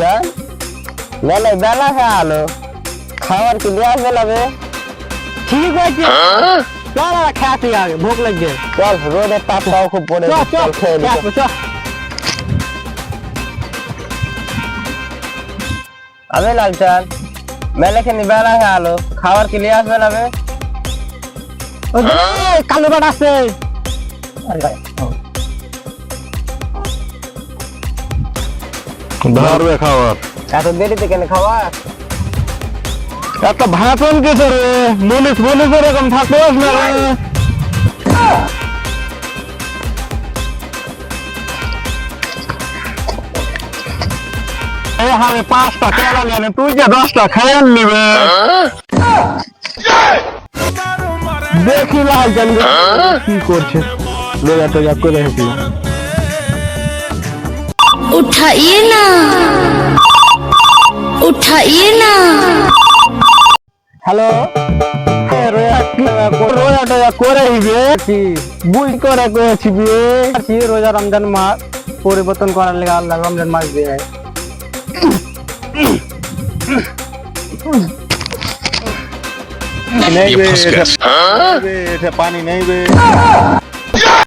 লালচা মেলে বেলা হয়ে আলো খাবার কি লিয়ে আসবে লাগবে ঠিক আছে চল খেতে আগে ভোক লাগছে চল রোদের তাপটাও খুব পড়ে চল খেয়ে নি আমি লালচান মেলে খেনি বেলা হয়ে আলো খাবার কি লিয়ে আসবে লাগবে কালো বাট আছে ধরবে খাবার এত দেরিতে কেন খাবার একটা ভাষণ কেছে রে মনিস মনিস এরকম থাকোস না রে আমি 5টা কেলা নিয়ে তুই যে 10টা খেয়ে নিবে দেখি লালচান কি করছে রোজা টোজা করে হেঁটে उठाइए ना उठाइए ना হ্যালো রোজা টোজা করে হিবে বুঝ করে করেছি বিয়ে রোজা রমজান মাস পরিবর্তন করার লেগে আল্লাহ রমজান মাস দিয়ে नहीं बे पानी नहीं बे